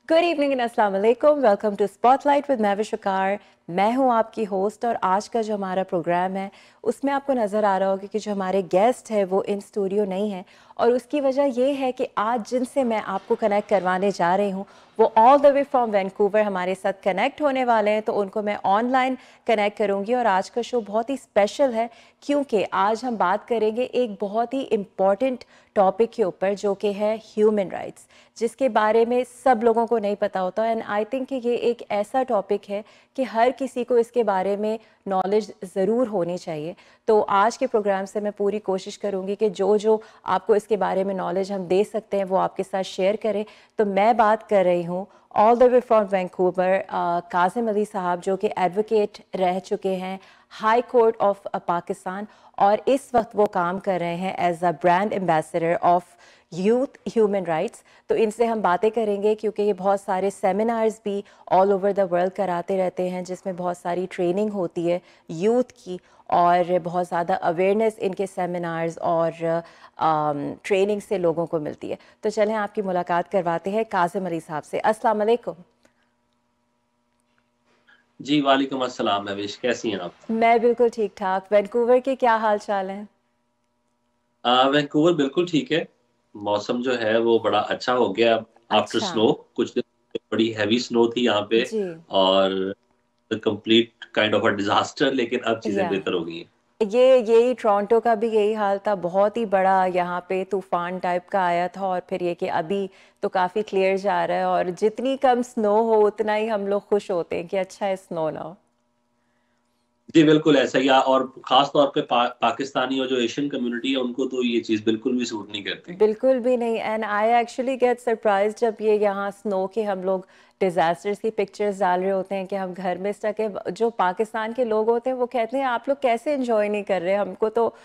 Good evening and अस्सलाम वालेकुम। Welcome to spotlight with Mahwish Waqar. मैं हूं आपकी होस्ट और आज का जो हमारा प्रोग्राम है उसमें आपको नज़र आ रहा होगा कि जो हमारे गेस्ट है वो इन स्टूडियो नहीं है, और उसकी वजह ये है कि आज जिनसे मैं आपको कनेक्ट करवाने जा रही हूँ वो all the way from Vancouver हमारे साथ कनेक्ट होने वाले हैं, तो उनको मैं ऑनलाइन कनेक्ट करूँगी। और आज का शो बहुत ही स्पेशल है क्योंकि आज हम बात करेंगे एक बहुत ही इम्पॉर्टेंट टॉपिक के ऊपर जो कि है ह्यूमन राइट्स, जिसके बारे में सब लोगों को नहीं पता होता। एंड आई थिंक कि ये एक ऐसा टॉपिक है कि हर किसी को इसके बारे में नॉलेज ज़रूर होनी चाहिए। तो आज के प्रोग्राम से मैं पूरी कोशिश करूँगी कि जो जो आपको इसके बारे में नॉलेज हम दे सकते हैं वो आपके साथ शेयर करें। तो मैं बात कर रही हूँ all the way from Vancouver Qasim Ali Sahab, जो कि एडवोकेट रह चुके हैं हाई कोर्ट ऑफ पाकिस्तान, और इस वक्त वो काम कर रहे हैं as a brand ambassador of youth human rights. तो इनसे हम बातें करेंगे क्योंकि ये बहुत सारे सेमिनार्स भी ऑल ओवर द वर्ल्ड कराते रहते हैं जिसमें बहुत सारी ट्रेनिंग होती है यूथ की, और बहुत ज़्यादा अवेयरनेस इनके सेमिनार्स और ट्रेनिंग से लोगों को मिलती है। तो चलें आपकी मुलाकात करवाते हैं कासिम अली साहब से। अस्सलाम वालेकुम। जी वालेकुम अस्सलाम महविश, कैसी हैं आप? मैं बिल्कुल ठीक ठाक। वैंकूवर के क्या हाल चाल हैं? वैंकूवर बिल्कुल ठीक है। मौसम जो है वो बड़ा अच्छा हो गया अब आफ्टर अच्छा। स्नो। कुछ दिन पहले बड़ी हैवी स्नो थी यहाँ पे, जी। और complete kind of a disaster, लेकिन अब चीजें या बेहतर हो गई हैं। ये यही टोरंटो का भी यही हाल था, बहुत ही बड़ा यहाँ पे तूफान टाइप का आया था, और फिर ये कि अभी तो काफ़ी क्लियर जा रहा है, और जितनी कम स्नो हो उतना ही हम लोग खुश होते हैं कि अच्छा है स्नो ना हो। जी बिल्कुल ऐसा ही और खास तौर पे पाकिस्तानी और जो एशियन कम्युनिटी है उनको तो ये चीज बिल्कुल भी सूट नहीं करती। बिल्कुल भी नहीं। And I actually get surprise जब ये यहाँ स्नो के हम लोग डिजास्टर्स की पिक्चर्स डाल रहे होते हैं कि हम घर में स्टक है। जो पाकिस्तान के लोग होते हैं वो कहते हैं आप लोग कैसे एंजॉय नहीं कर रहे। हमको तो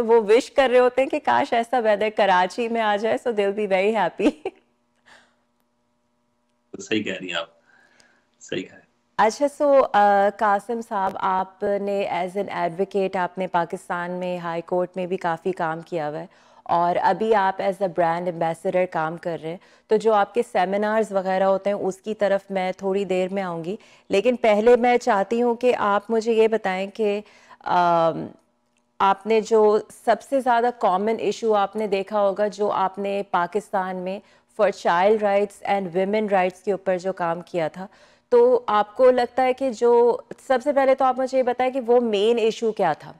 वो विश कर रहे होते हैं कि काश ऐसा वेदर कराची में आ जाए, so they will be very happy. तो सही कह रही हैं आप, सही कह रहे हैं। अच्छा, सो कासिम साहब, आपने एज एन एडवोकेट आपने पाकिस्तान में हाई कोर्ट में भी काफ़ी काम किया हुआ है, और अभी आप एज अ ब्रांड एम्बेसडर काम कर रहे हैं। तो जो आपके सेमिनार्स वगैरह होते हैं उसकी तरफ मैं थोड़ी देर में आऊँगी, लेकिन पहले मैं चाहती हूँ कि आप मुझे ये बताएं कि आपने जो सबसे ज़्यादा कॉमन इशू आपने देखा होगा जो आपने पाकिस्तान में for child rights and women rights के ऊपर जो काम किया था, तो आपको लगता है कि जो सबसे पहले तो आप मुझे ये बताएं कि वो मेन इशू क्या था?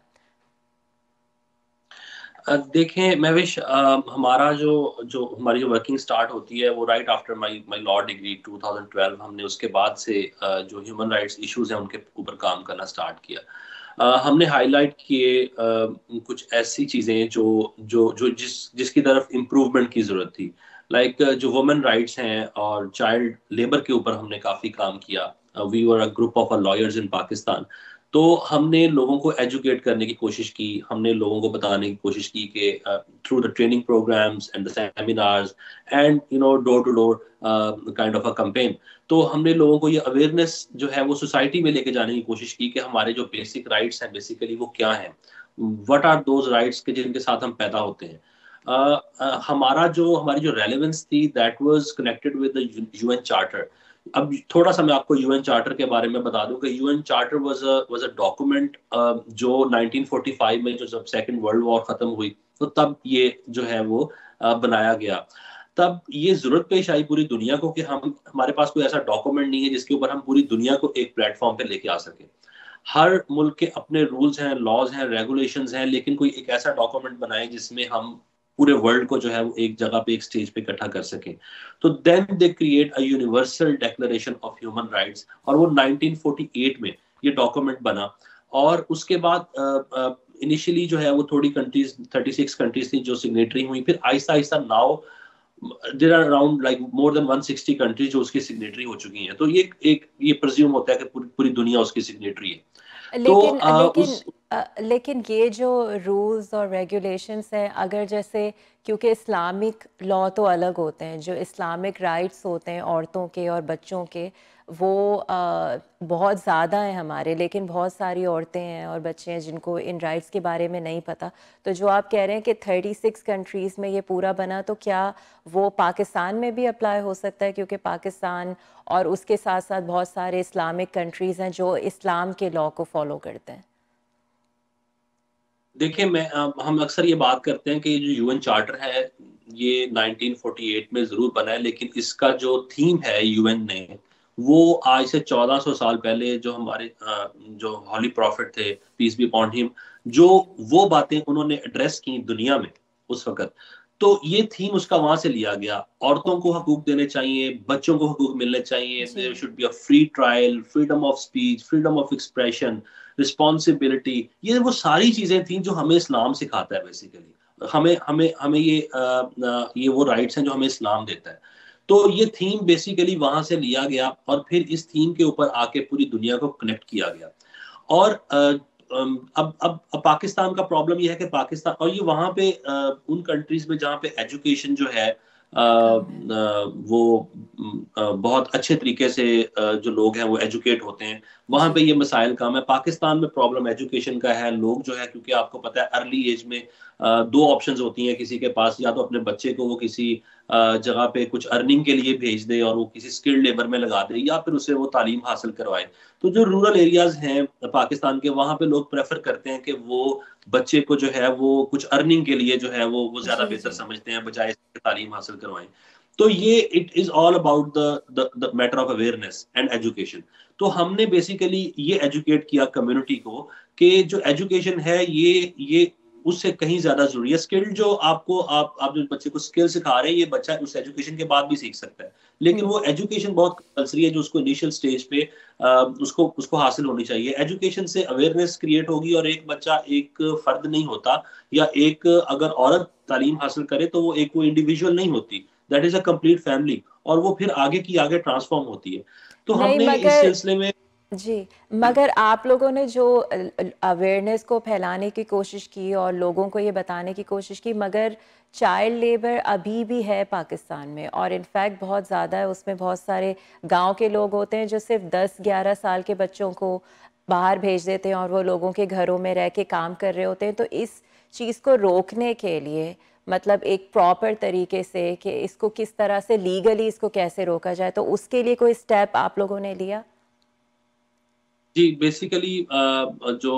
देखें महविश, हमारा जो जो हमारी जो वर्किंग स्टार्ट होती है वो right after my my law degree 2012। हमने उसके बाद से जो ह्यूमन राइट्स इश्यूज हैं उनके ऊपर काम करना स्टार्ट किया। हमने हाईलाइट किए कुछ ऐसी चीज़ें जो जो जो जिसकी तरफ इम्प्रूवमेंट की ज़रूरत थी। लाइक जो वुमेन राइट्स हैं और चाइल्ड लेबर के ऊपर हमने काफ़ी काम किया। We were a group of lawyers in Pakistan. तो हमने लोगों को एजुकेट करने की कोशिश की, हमने लोगों को बताने की कोशिश की कि through the training programs and the seminars and door to door kind of a campaign. तो हमने लोगों को ये अवेयरनेस जो है वो सोसाइटी में लेके जाने की कोशिश की कि हमारे जो बेसिक राइट्स हैं बेसिकली वो क्या हैं, व्हाट आर दोज राइट्स के जिनके साथ हम पैदा होते हैं। हमारी जो रेलेवेंस थी that was connected with the UN charter. अब थोड़ा सा मैं आपको यूएन चार्टर के बारे में बता दूं कि UN charter was a document जो 1945 में जो जब सेकंड वर्ल्ड वॉर खत्म हुई तो तब ये जो है वो बनाया गया। तब ये जरूरत पेश आई पूरी दुनिया को कि हम हमारे पास कोई ऐसा डॉक्यूमेंट नहीं है जिसके ऊपर हम पूरी दुनिया को एक प्लेटफॉर्म पे लेके आ सके। हर मुल्क के अपने रूल्स हैं, लॉज हैं, रेगुलेशंस हैं, लेकिन कोई एक ऐसा डॉक्यूमेंट बनाए जिसमें हम पूरे वर्ल्ड को जो है वो एक जगह पे एक स्टेज पे इकट्ठा कर सकें। तो then they create a universal declaration of human rights, और वो 1948 में ये डॉक्यूमेंट बना। और उसके बाद इनिशियली जो है वो थोड़ी कंट्रीज 36 कंट्रीज थी जो सिग्नेटरी हुई, फिर आहिस्ता आहिस्ता now there are around like more than 160 countries जो उसकी सिग्नेटरी हो चुकी हैं। तो ये प्रिज्यूम होता है कि पूरी पूरी दुनिया उसकी सिग्नेटरी है। तो लेकिन लेकिन उस लेकिन ये जो रूल्स और रेगुलेशंस हैं, अगर जैसे क्योंकि इस्लामिक लॉ तो अलग होते हैं, जो इस्लामिक राइट्स होते हैं औरतों के और बच्चों के, वो बहुत ज़्यादा हैं हमारे, लेकिन बहुत सारी औरतें हैं और बच्चे हैं जिनको इन राइट्स के बारे में नहीं पता। तो जो आप कह रहे हैं कि 36 कंट्रीज़ में ये पूरा बना, तो क्या वो पाकिस्तान में भी अप्लाई हो सकता है? क्योंकि पाकिस्तान और उसके साथ साथ बहुत सारे इस्लामिक कंट्रीज़ हैं जो इस्लाम के लॉ को फॉलो करते हैं। देखिए, हम अक्सर ये बात करते हैं कि ये जो यूएन चार्टर है ये 1948 में जरूर बना है, लेकिन इसका जो थीम है यूएन ने, वो आज से 1400 साल पहले जो हमारे जो हॉली प्रॉफिट थे, पीस बी अपॉन हिम, जो वो बातें उन्होंने एड्रेस की दुनिया में उस वक्त, तो ये थीम उसका वहां से लिया गया। औरतों को ओके। हकूक देने चाहिए, बच्चों को हकूक मिलने चाहिए, जी। There should be a free trial, freedom of speech, freedom of expression, responsibility. ये वो सारी चीजें थी जो हमें इस्लाम सिखाता है बेसिकली। हमें हमें हमें ये वो राइट्स हैं जो हमें इस्लाम देता है। तो ये थीम बेसिकली वहां से लिया गया और फिर इस थीम के ऊपर आके पूरी दुनिया को कनेक्ट किया गया। और अब पाकिस्तान का प्रॉब्लम यह है कि पाकिस्तान, और ये वहां पे उन कंट्रीज में जहाँ पे एजुकेशन जो है कम है। वो बहुत अच्छे तरीके से जो लोग हैं वो एजुकेट होते हैं, वहां जी। पे ये मसाइल कम है। पाकिस्तान में प्रॉब्लम एजुकेशन का है। लोग जो है, क्योंकि आपको पता है अर्ली एज में दो ऑप्शंस होती हैं किसी के पास, या तो अपने बच्चे को वो किसी जगह पे कुछ अर्निंग के लिए भेज दे और वो किसी स्किल्ड लेबर में लगा दे, या फिर उसे वो तालीम हासिल करवाए। तो जो रूरल एरियाज हैं पाकिस्तान के, वहां पे लोग प्रेफर करते हैं कि वो बच्चे को जो है वो कुछ अर्निंग के लिए जो है वो ज्यादा जी। बेहतर जी। समझते हैं बजाय इसके तालीम हासिल करवाएं। तो ये it is all about the matter of awareness and education. तो हमने बेसिकली ये एजुकेट किया कम्युनिटी को कि जो एजुकेशन है ये उससे कहीं ज्यादा जरूरी है। स्किल जो आपको आप जो बच्चे को स्किल सिखा रहे हैं, ये बच्चा उस एजुकेशन के बाद भी सीख सकता है, लेकिन हम्म। वो एजुकेशन बहुत कंपल्सरी है जो उसको इनिशियल स्टेज पे उसको उसको हासिल होनी चाहिए। एजुकेशन से अवेयरनेस क्रिएट होगी, और एक बच्चा एक फर्द नहीं होता, या एक अगर औरत तालीम हासिल करे तो वो एक वो इंडिविजुअल नहीं होती, that is a complete family, और वो फिर आगे की आगे ट्रांसफॉर्म होती है। तो नहीं, हमने इस मगर सिलसिले में जी, मगर आप लोगों ने जो अवेयरनेस को फैलाने की कोशिश की और लोगों को ये बताने की कोशिश की, मगर चाइल्ड लेबर अभी भी है पाकिस्तान में, और इनफैक्ट बहुत ज़्यादा है। उसमें बहुत सारे गांव के लोग होते हैं जो सिर्फ 10-11 साल के बच्चों को बाहर भेज देते हैं और वो लोगों के घरों में रह के काम कर रहे होते हैं। तो इस चीज़ को रोकने के लिए, मतलब एक प्रॉपर तरीके से, कि इसको किस तरह से लीगली इसको कैसे रोका जाए, तो उसके लिए कोई स्टेप आप लोगों ने लिया? जी, बेसिकली जो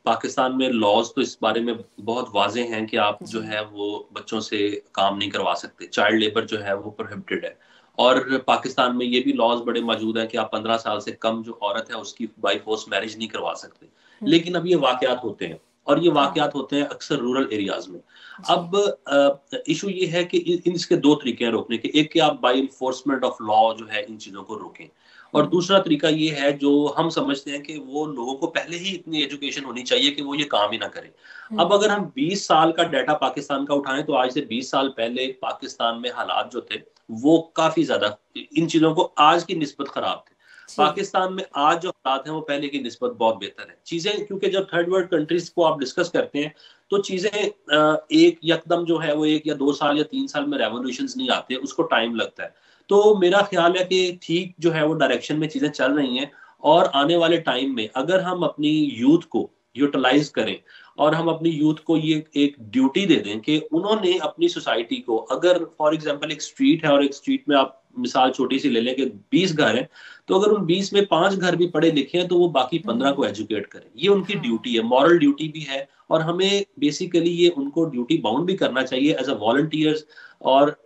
पाकिस्तान में लॉज तो इस बारे में बहुत वाजे हैं कि आप जो जी। है वो बच्चों से काम नहीं करवा सकते। चाइल्ड लेबर जो है वो प्रोहिबिटेड है। और पाकिस्तान में ये भी लॉज बड़े मौजूद हैं कि आप 15 साल से कम जो औरत है उसकी बाई फोर्स मैरिज नहीं करवा सकते। हम्म। लेकिन अब ये वाकयात होते हैं, और ये हाँ। वाकयात होते हैं अक्सर रूरल एरियाज में। जी। अब इशू ये है कि इसके दो तरीके हैं रोकने के। एक कि आप बाई इन्फोर्समेंट ऑफ लॉ जो है इन चीज़ों को रोकें, और हम्म। दूसरा तरीका ये है जो हम समझते हैं कि वो लोगों को पहले ही इतनी एजुकेशन होनी चाहिए कि वो ये काम ही ना करें। अब हम्म। अगर हम 20 साल का डाटा पाकिस्तान का उठाएं, तो आज से 20 साल पहले पाकिस्तान में हालात जो थे वो काफी ज्यादा इन चीजों को आज की निस्बत खराब थे। जी। पाकिस्तान में आज जो हालात हैं वो पहले की निस्बत बहुत बेहतर है। चीजें, क्योंकि जब थर्ड वर्ल्ड कंट्रीज को आप डिस्कस करते हैं तो चीजें एक यकदम जो है वो 1 या 2 साल या 3 साल में रेवोल्यूशंस नहीं आते, उसको टाइम लगता है। तो मेरा ख्याल है कि ठीक जो है वो डायरेक्शन में चीजें चल रही हैं, और आने वाले टाइम में अगर हम अपनी यूथ को यूटिलाइज करें, और हम अपनी यूथ को ये एक ड्यूटी दे दें कि उन्होंने अपनी सोसाइटी को, अगर फॉर एग्जांपल एक स्ट्रीट है और एक स्ट्रीट में आप मिसाल छोटी सी ले लें कि 20 घर हैं, तो अगर उन 20 में 5 घर भी पढ़े लिखे हैं तो वो बाकी 15 को हम्म। एजुकेट करें। ये उनकी हाँ। ड्यूटी है, मॉरल ड्यूटी भी है, और हमें बेसिकली ये उनको ड्यूटी बाउंड भी करना चाहिए एज अ वॉलंटियर्स और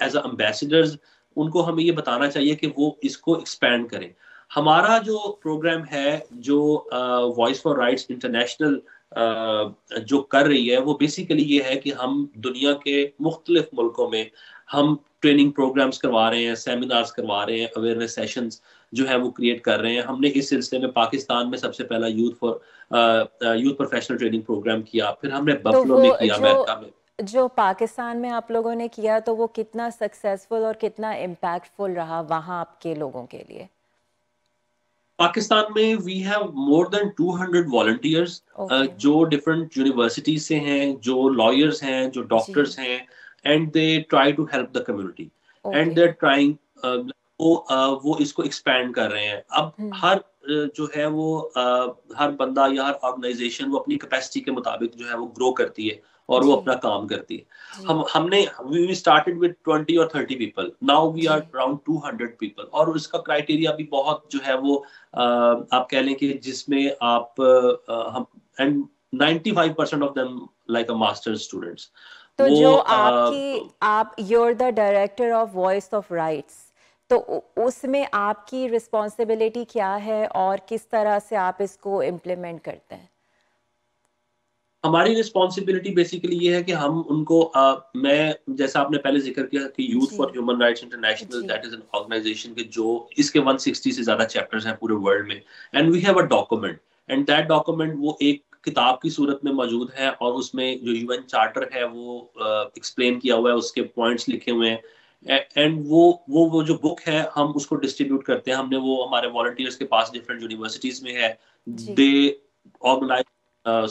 एज अ एम्बेसडर्स। उनको हमें ये बताना चाहिए कि वो इसको एक्सपैंड करें। हमारा जो प्रोग्राम है, जो वॉइस फॉर राइट्स इंटरनेशनल जो कर रही है, वो बेसिकली ये है कि हम दुनिया के मुख्तलिफ मुल्कों में हम ट्रेनिंग प्रोग्राम्स करवा रहे हैं, सेमिनार्स करवा रहे हैं, अवेयरनेस सेशंस जो है वो क्रिएट कर रहे हैं। हमने इस सिलसिले में पाकिस्तान में सबसे पहला यूथ प्रोफेशनल ट्रेनिंग प्रोग्राम किया, फिर हमने तो बफलो वो में किया, जो अमेरिका में। जो पाकिस्तान में आप लोगों ने किया, तो वो कितना सक्सेसफुल और कितना इम्पैक्टफुल रहा वहाँ आपके लोगों के लिए? पाकिस्तान में we have more than 200 volunteers okay. जो डिफरेंट यूनिवर्सिटीज से हैं, जो लॉयर्स हैं, जो जी। डॉक्टर्स हैं, and they try to help the community, and okay. They are trying वो इसको एक्सपैंड कर रहे हैं। अब हम्म। हर जो है वो हर बंदा या हर ऑर्गेनाइजेशन वो अपनी कैपेसिटी के मुताबिक जो है वो ग्रो करती है और वो जी। अपना काम करती है। जी। हमने वी स्टार्टेड विद 20 और 30 पीपल, नाउ वी आर जी। अराउंड 200 पीपल, और उसका क्राइटेरिया भी बहुत जो है वो आप कह लें कि जिसमें आप हम and 95% of them like a masters students. तो वो जो आपकी आप your the director of voice of rights, तो उसमें आपकी रिस्पॉन्सिबिलिटी क्या है और किस तरह से आप इसको इम्प्लीमेंट करते हैं? हमारी रिस्पॉन्सिबिलिटी बेसिकली ये है कि हम उनको मैं जैसा आपने पहले जिक्र किया कि यूथ जी। फॉर ह्यूमन राइट्स इंटरनेशनल, जी। दैट इज एन ऑर्गेनाइजेशन के जो इसके 160 से ज्यादा चैप्टर्स हैं पूरे वर्ल्ड में, and we have a document, and that document वो एक किताब की सूरत में मौजूद है, और उसमें जो यूएन चार्टर है वो एक्सप्लेन किया हुआ है, उसके पॉइंट्स लिखे हुए हैं, एंड वो जो बुक है हम उसको डिस्ट्रीब्यूट करते हैं। हमने वो हमारे वॉलंटियर्स के पास डिफरेंट यूनिवर्सिटीज में है, जी। They organise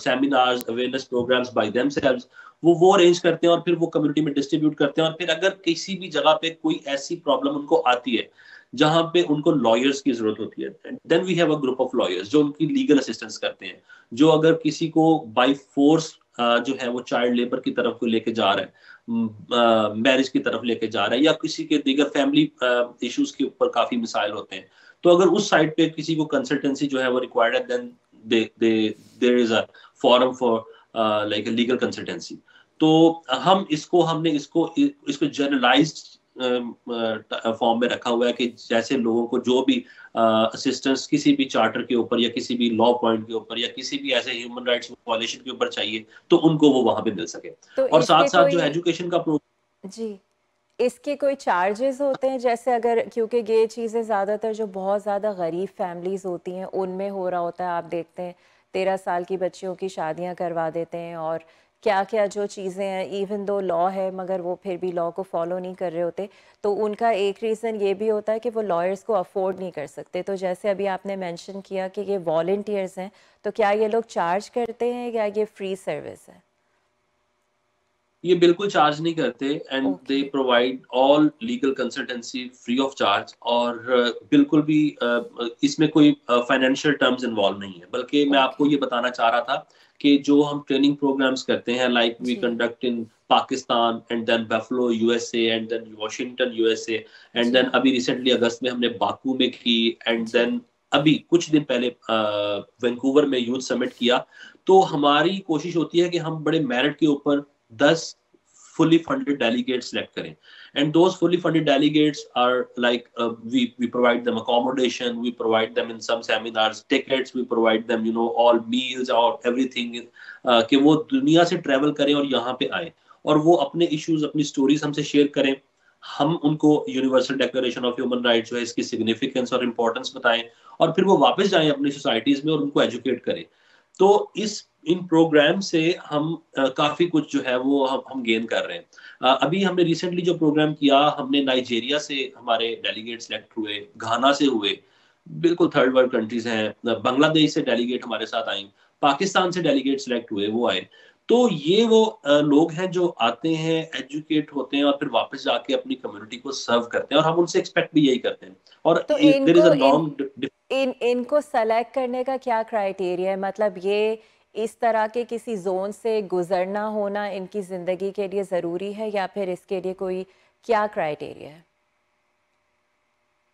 seminars awareness programmes by themselves, वो अरेंज करते हैं और फिर वो कम्युनिटी में डिस्ट्रीब्यूट करते हैं। और फिर अगर किसी भी जगह पे कोई ऐसी प्रॉब्लम उनको आती है जहां पे उनको लॉयर्स की जरूरत होती है, then we have a group of lawyers जो उनकी लीगल असिस्टेंस करते हैं। जो अगर किसी को बाय फोर्स जो है वो चाइल्ड लेबर की तरफ को लेके जा रहा है, मैरिज की तरफ लेके जा रहा है, या किसी के दीगर फैमिली इश्यूज के ऊपर काफी मिसाइल होते हैं, तो अगर उस साइड पे किसी को कंसल्टेंसी जो है वो रिक्वायर्ड है, then there is a forum for like legal consultancy. तो हमने इसको इसको जनरलाइज्ड फॉर्म में रखा हुआ है कि जैसे लोगों को जो भी असिस्टेंस किसी भी चार्टर के ऊपर या किसी भी लॉ पॉइंट के ऊपर या किसी भी ऐसे ह्यूमन राइट्स वायलेशन के ऊपर चाहिए, तो उनको वो वहां पे मिल सके। तो और साथ इसके साथ जो कोई एजुकेशन का जी, इसके कोई चार्जेस होते हैं? जैसे अगर, क्योंकि ये चीज़ें ज़्यादातर जो बहुत ज़्यादा गरीब फैमिलीज़ होती हैं उनमें हो रहा होता है, आप देखते हैं 13 साल की बच्चियों की शादियां करवा देते हैं, और क्या क्या जो चीज़ें हैं, इवन दो लॉ है मगर वो फिर भी लॉ को फॉलो नहीं कर रहे होते। तो उनका एक रीज़न ये भी होता है कि वो लॉयर्स को अफोर्ड नहीं कर सकते। तो जैसे अभी आपने मेंशन किया कि ये वॉलंटियर्स हैं, तो क्या ये लोग चार्ज करते हैं या ये फ्री सर्विस है? ये बिल्कुल चार्ज नहीं करते, and they okay. Provide all legal consultancy free of charge. और बिल्कुल भी इसमें कोई फाइनेंशियल टर्म्स इन्वॉल्व नहीं है, बल्कि मैं आपको ओके। ये बताना चाह रहा था कि जो हम ट्रेनिंग प्रोग्राम्स करते हैं, लाइक वी जी। Conduct in Pakistan and then Buffalo USA and then Washington USA, and जी। देन अभी रिसेंटली अगस्त में हमने बाकू में की, एंड जी। देन अभी कुछ दिन पहले वैंकूवर में यूथ समिट किया। तो हमारी कोशिश होती है कि हम बड़े मेरिट के ऊपर 10 fully funded delegates select करें, and those fully funded delegates are like we provide them accommodation, we provide them in some seminars tickets, we provide them all meals or everything, कि वो दुनिया से ट्रैवल करें और यहाँ पे आए और वो अपने इश्यूज अपनी स्टोरीज हमसे शेयर करें। हम उनको universal declaration of human rights जो है इसकी सिग्निफिकेंस और इम्पोर्टेंस बताएं, और फिर वो वापस जाएं अपनी सोसाइटीज में और उनको एजुकेट करें। तो इस इन प्रोग्राम से हम काफी कुछ जो है वो हम गेन कर रहे हैं। अभी हमने रिसेंटली जो प्रोग्राम किया, हमने नाइजीरिया से हमारे डेलीगेट सेलेक्ट हुए, घाना से हुए, बिल्कुल थर्ड वर्ल्ड कंट्रीज हैं, बांग्लादेश से डेलीगेट हमारे साथ आए, पाकिस्तान से डेलीगेट सेलेक्ट हुए, वो आए। तो ये वो लोग हैं जो आते हैं, एजुकेट होते हैं और फिर वापस जाके अपनी कम्युनिटी को सर्व करते हैं, और हम उनसे एक्सपेक्ट भी यही करते हैं। और तो देयर इज इनको अ लॉन्ग इनको सेलेक्ट करने का क्या क्राइटेरिया है? मतलब ये इस तरह के किसी जोन से गुजरना होना इनकी जिंदगी के लिए ज़रूरी है, या फिर इसके लिए कोई क्या क्राइटेरिया है?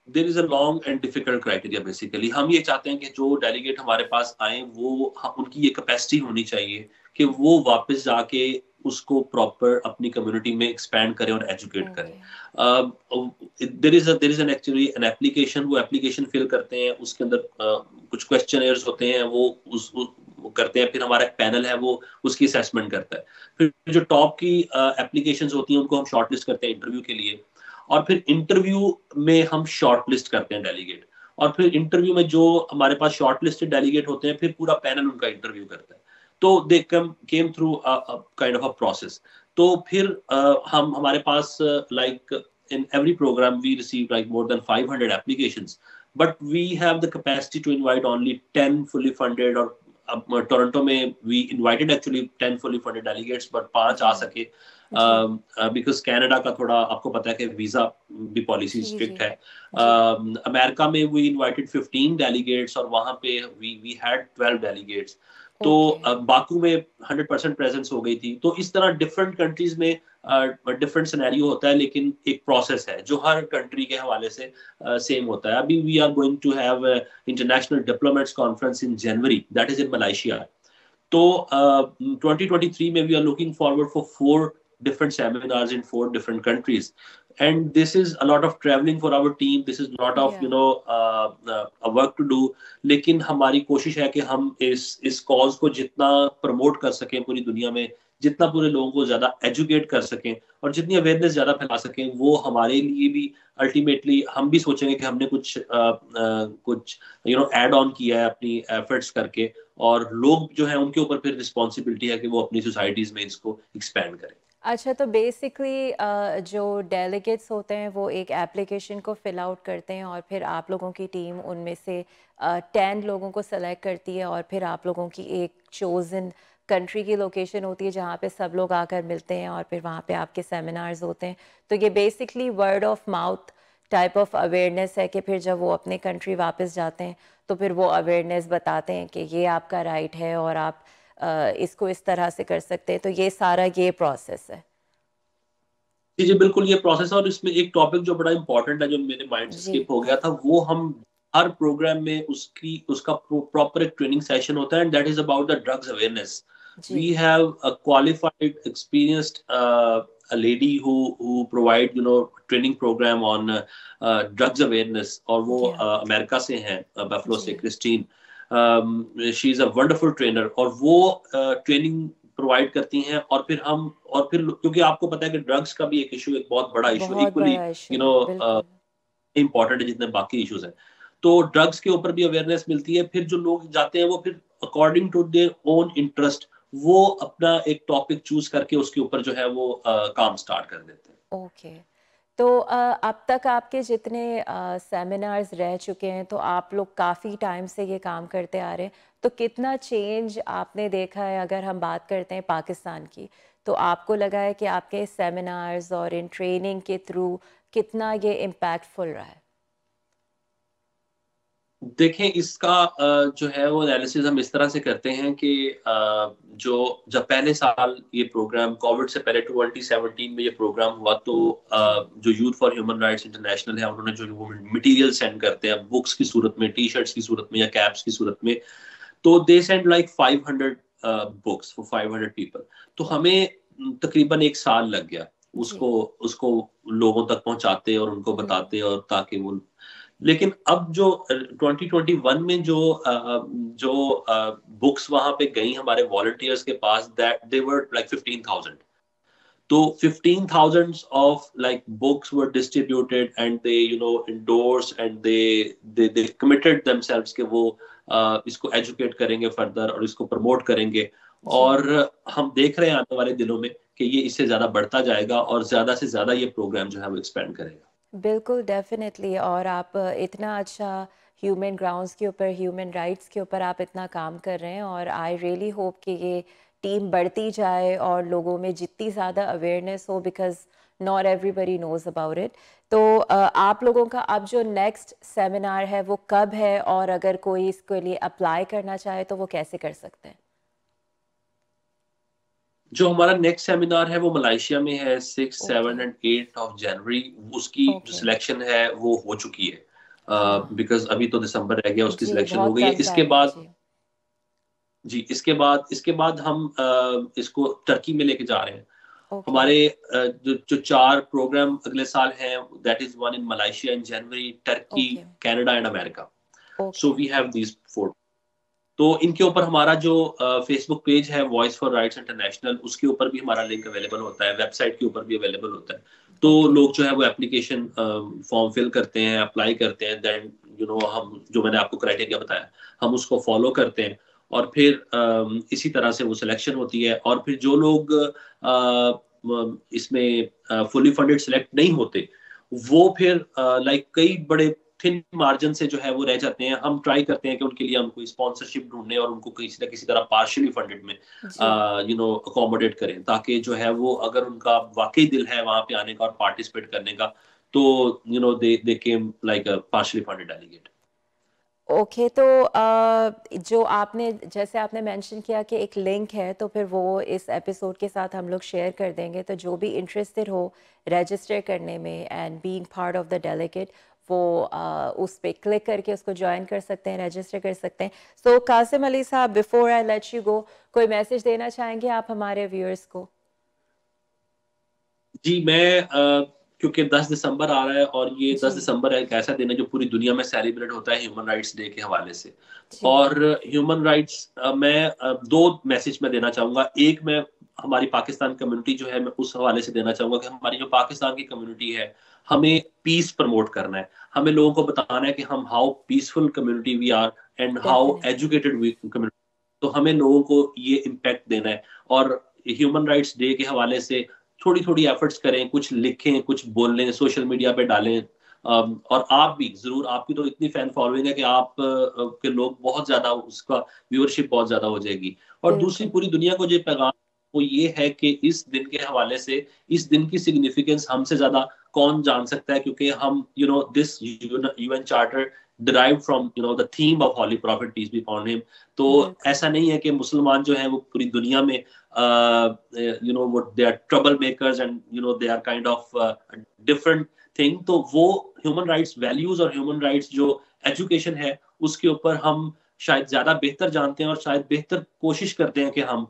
There is a long and difficult criteria. Basically हम ये चाहते हैं कि जो डेलीगेट हमारे पास आए वो उनकी ये कैपेसिटी होनी चाहिए कि वो वापस जाके उसको प्रॉपर अपनी कम्युनिटी में एक्सपैंड करें और एजुकेट करें। Okay. There is an actually an application, वो एप्लीकेशन फिल करते हैं, उसके अंदर कुछ क्वेश्चन होते हैं, वो करते हैं, फिर हमारा एक पैनल है वो उसकी असेसमेंट करता है। फिर जो टॉप की एप्लीकेशन होती हैं उनको हम शॉर्ट लिस्ट करते हैं इंटरव्यू के लिए, और फिर इंटरव्यू में हम शॉर्ट लिस्ट करते हैं डेलीगेट, और फिर इंटरव्यू में जो हमारे पास शॉर्ट लिस्टेड डेलीगेट होते हैं फिर पूरा पैनल उनका इंटरव्यू करता है। तो they came through kind of a process. तो फिर हम हमारे पास like in every program we receive like more than 500 applications, but we have the capacity to invite only 10 fully funded, or Toronto में we invited actually 10 fully funded delegates but 5 आ जी। सके। जी because Canada का थोड़ा आपको पता है कि visa भी policy जी जी strict है। जी अमेरिका में वी इनवाइटेड 15 डेलीगेट्स और वहां पे वी हैड 12 डेलीगेट्स। तो ओके बाकू में 100% प्रेजेंस हो गई थी। तो इस तरह डिफरेंट कंट्रीज में डिफरेंट सिनेरियो होता है, लेकिन एक प्रोसेस है जो हर कंट्री के हवाले से सेम होता है। अभी we are going to have international diplomats conference in January, that is in Malaysia. तो 2023 में we are looking forward for 4 different seminars in 4 different countries, and this is a lot of traveling for our team, this is a lot of या a work to do। लेकिन हमारी कोशिश है कि हम इस कॉज को जितना प्रमोट कर सकें पूरी दुनिया में, जितना पूरे लोगों को ज्यादा एजुकेट कर सकें और जितनी अवेयरनेस ज्यादा फैला सकें, वो हमारे लिए भी अल्टीमेटली हम भी सोचेंगे कि हमने कुछ ऐड ऑन किया है अपनी एफर्ट्स करके, और लोग जो है उनके ऊपर फिर रिस्पॉन्सिबिलिटी है कि वो अपनी सोसाइटीज में इसको एक्सपैंड करें। अच्छा, तो बेसिकली जो डेलीगेट्स होते हैं वो एक एप्लीकेशन को फिल आउट करते हैं और फिर आप लोगों की टीम उनमें से 10 लोगों को सेलेक्ट करती है और फिर आप लोगों की एक चोज़न कंट्री की लोकेशन होती है जहाँ पे सब लोग आकर मिलते हैं और फिर वहाँ पे आपके सेमिनार्स होते हैं। तो ये basically word of mouth type of awareness है कि फिर जब वो अपने कंट्री वापस जाते हैं तो फिर वो अवेयरनेस बताते हैं कि ये आपका राइट है और आप इसको इस तरह से कर सकते हैं। तो ये सारा ये प्रोसेस है। जी जी बिल्कुल, ये प्रोसेस है। और इसमें एक टॉपिक जो बड़ा इंपॉर्टेंट है जो मेरे माइंड से जी स्किप हो गया था, वो हम हर प्रोग्राम में उसका प्रॉपर एक ट्रेनिंग सेशन होता है, and that is about the drugs awareness. जी we have a qualified experienced a lady who provide training program on drugs awareness, और वो या अमेरिका से हैं, बफलो जी से, Christine. She is a wonderful trainer, और वो ट्रेनिंग प्रोवाइड करती हैं। और फिर क्योंकि आपको पता है कि ड्रग्स का भी एक इशू, एक बहुत बड़ा इशू, बहुत इक्वली बड़ा इशू है बिल्कुल। इम्पोर्टेंट है जितने बाकी इश्यूज हैं। तो ड्रग्स के ऊपर भी अवेयरनेस मिलती है। फिर जो लोग जाते हैं वो फिर according to their own interest वो अपना एक टॉपिक चूज करके उसके ऊपर जो है वो काम स्टार्ट कर देते हैं। ओके, तो अब तक आपके जितने सेमिनार्स रह चुके हैं तो आप लोग काफ़ी टाइम से ये काम करते आ रहे हैं, तो कितना चेंज आपने देखा है? अगर हम बात करते हैं पाकिस्तान की, तो आपको लगा है कि आपके सेमिनार्स और इन ट्रेनिंग के थ्रू कितना ये इम्पैक्टफुल रहा है? देखें, इसका जो है वो एनालिसिस हम इस तरह से करते हैं कि जो जब पहले साल ये प्रोग्राम, कोविड से पहले 2017 में ये प्रोग्राम हुआ, तो जी जो youth for human rights international है, उन्होंने जो वो मटेरियल सेंड करते हैं बुक्स की सूरत में, टी शर्ट्स की सूरत में या कैप्स की सूरत में, तो they send like 500 books for 500 people. तो ओके हमें तकरीबन एक साल लग गया जी उसको उसको लोगों तक पहुंचाते और उनको बताते, और ताकि वो। लेकिन अब जो 2021 में जो बुक्स वहां पे गई हमारे वॉलंटियर्स के पास, दैट दे वर लाइक 15,000। तो 15,000 of like books were distributed, and they endorsed, and they committed themselves कि वो इसको एजुकेट करेंगे फर्दर और इसको प्रमोट करेंगे। जी और हम देख रहे हैं आने वाले दिनों में कि ये इससे ज्यादा बढ़ता जाएगा और ज्यादा से ज्यादा ये प्रोग्राम जो है वो एक्सपेंड करेगा। बिल्कुल डेफिनेटली। और आप इतना अच्छा ह्यूमन ग्राउंड्स के ऊपर, ह्यूमन राइट्स के ऊपर आप इतना काम कर रहे हैं और आई रियली होप कि ये टीम बढ़ती जाए और लोगों में जितनी ज़्यादा अवेयरनेस हो, because not everybody nose about it. तो आप लोगों का अब जो नेक्स्ट सेमिनार है वो कब है, और अगर कोई इसके लिए अप्लाई करना चाहे तो वो कैसे कर सकते हैं? जो हमारा नेक्स्ट सेमिनार है वो मलेशिया में है, 6, ओके 7 एंड 8 ऑफ जनवरी। उसकी जो ओके सिलेक्शन है वो हो चुकी है, हाँ बिकॉज अभी तो दिसंबर रह गया, उसकी जी, सिलेक्शन हो बहुत गई है। कम इसके टाइम है बाद जी। जी, इसके बाद हम इसको टर्की में लेके जा रहे हैं। ओके हमारे जो 4 प्रोग्राम अगले साल हैं, that is one in Malaysia in January, Turkey, okay Canada and America. So okay we have these 4। तो इनके ऊपर हमारा जो फेसबुक पेज है वॉइस फॉर राइट्स इंटरनेशनल, उसके ऊपर भी हमारा लिंक अवेलेबल होता है, वेबसाइट के ऊपर भी अवेलेबल होता है। तो ओके लोग जो है वो एप्लीकेशन फॉर्म फिल करते हैं, अप्लाई करते हैं, देन हम जो मैंने आपको क्राइटेरिया बताया हम उसको फॉलो करते हैं, और फिर इसी तरह से वो सिलेक्शन होती है। और फिर जो लोग इसमें फुली फंडेड सिलेक्ट नहीं होते, वो फिर लाइक कई बड़े थिन मार्जिन से जो है वो रह जाते हैं। हम ट्राई करते हैं कि उनके लिए हम कोई स्पॉन्सरशिप ढूंढें और उनको किसी न किसी तरह पार्शियली फंडेड में जी। अकोमोडेट करें, ताकि जो है वो अगर उनका वाकई दिल है वहां पे आने का और पार्टिसिपेट करने का, तो they came like a partially funded delegate. Okay, तो जो आपने जैसे आपने मेंशन किया कि एक लिंक है, तो फिर वो इस एपिसोड के साथ हम लोग शेयर कर देंगे, तो जो भी इंटरेस्टेड हो रजिस्टर करने में and being part of the delegate, वो उस पे क्लिक करके उसको ज्वाइन कर सकते हैं, रजिस्टर कर सकते हैं। सो कासिम अली साहब, before I let you go, कोई मैसेज देना चाहेंगे आप हमारे व्यूअर्स को? जी, क्योंकि 10 दिसंबर आ रहा है और ये 10 जी। दिसंबर एक ऐसा दिन है जो पूरी दुनिया में सेलिब्रेट होता है ह्यूमन राइट्स डे के हवाले से। जी। और ह्यूमन राइट्स मैं दो मैसेज में देना चाहूंगा। एक, मैं हमारी पाकिस्तान कम्युनिटी जो है, मैं उस हवाले से देना चाहूंगा कि हमारी जो पाकिस्तान की कम्युनिटी है, हमें पीस प्रमोट करना है। हमें लोगों को बताना है कि हम how peaceful community we are and how definitely. Educated we community. तो हमें लोगों को ये इम्पैक्ट देना है। और ह्यूमन राइट्स डे के हवाले से थोड़ी थोड़ी एफर्ट्स करें, कुछ लिखें, कुछ बोलें, सोशल मीडिया पे डालें। और आप भी जरूर, आपकी तो इतनी फैन फॉलोइंग है कि आप के लोग बहुत ज्यादा, उसका व्यूअरशिप बहुत ज्यादा हो जाएगी। और दूसरी, बिल्कुल। पूरी दुनिया को जो पैगाम वो ये है कि इस दिन के हवाले से, इस दिन की सिग्निफिकेंस हमसे ज्यादा कौन जान सकता है, क्योंकि हम this UN charter derived from the theme of Holy Prophet peace be upon him। तो बिल्कुल। ऐसा नहीं है कि मुसलमान जो हैं वो पूरी दुनिया में वो they are trouble makers and they are kind of different thing. तो वो ह्यूमन राइट्स वैल्यूज और ह्यूमन राइट्स जो एजुकेशन है, उसके ऊपर हम शायद ज्यादा बेहतर जानते हैं और शायद बेहतर कोशिश करते हैं कि हम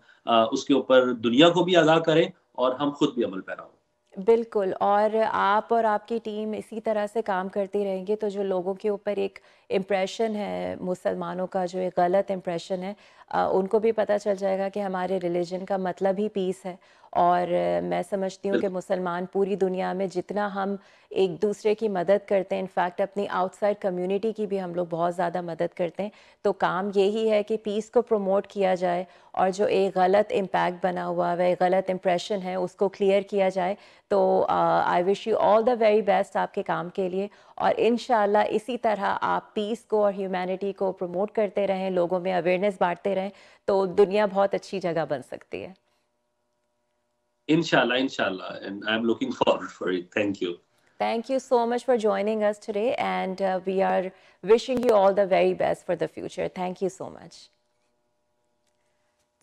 उसके ऊपर दुनिया को भी आगाह करें और हम खुद भी अमल पैरा हों। बिल्कुल, और आप और आपकी टीम इसी तरह से काम करती रहेंगे, तो जो लोगों के ऊपर एक इम्प्रेशन है मुसलमानों का, जो एक गलत इम्प्रेशन है, उनको भी पता चल जाएगा कि हमारे रिलीजन का मतलब ही पीस है। और मैं समझती हूँ कि बिल्कुल। मुसलमान पूरी दुनिया में जितना हम एक दूसरे की मदद करते हैं, इनफैक्ट अपनी आउटसाइड कम्युनिटी की भी हम लोग बहुत ज़्यादा मदद करते हैं। तो काम यही है कि पीस को प्रमोट किया जाए और जो एक गलत इम्पैक्ट बना हुआ है, एक गलत इम्प्रेशन है, उसको क्लियर किया जाए। तो I wish you all the very best आपके काम के लिए, और इंशाल्लाह इसी तरह आप पीस को और ह्यूमैनिटी को प्रमोट करते रहें, लोगों में अवेयरनेस बांटते रहें, तो दुनिया बहुत अच्छी जगह बन सकती है। इंशाल्लाह, इंशाल्लाह, and I am looking forward for it. Thank you. Thank you so much for joining us today, and we are wishing you all the very best for the future. Thank you so much.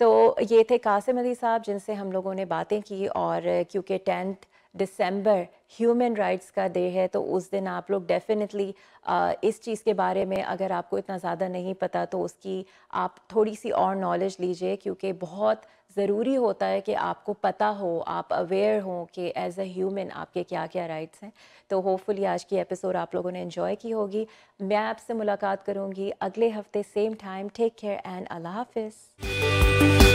तो ये थे कासिम अली साहब जिनसे हम लोगों ने बातें की, और क्योंकि 10 दिसंबर ह्यूमन राइट्स का डे है, तो उस दिन आप लोग डेफिनेटली इस चीज़ के बारे में, अगर आपको इतना ज़्यादा नहीं पता, तो उसकी आप थोड़ी सी और नॉलेज लीजिए, क्योंकि बहुत ज़रूरी होता है कि आपको पता हो, आप अवेयर हों कि एज अ ह्यूमन आपके क्या क्या राइट्स हैं। तो होपफुली आज की एपिसोड आप लोगों ने एंजॉय की होगी। मैं आपसे मुलाकात करूँगी अगले हफ्ते same time. Take care and अल्लाह हाफिज़।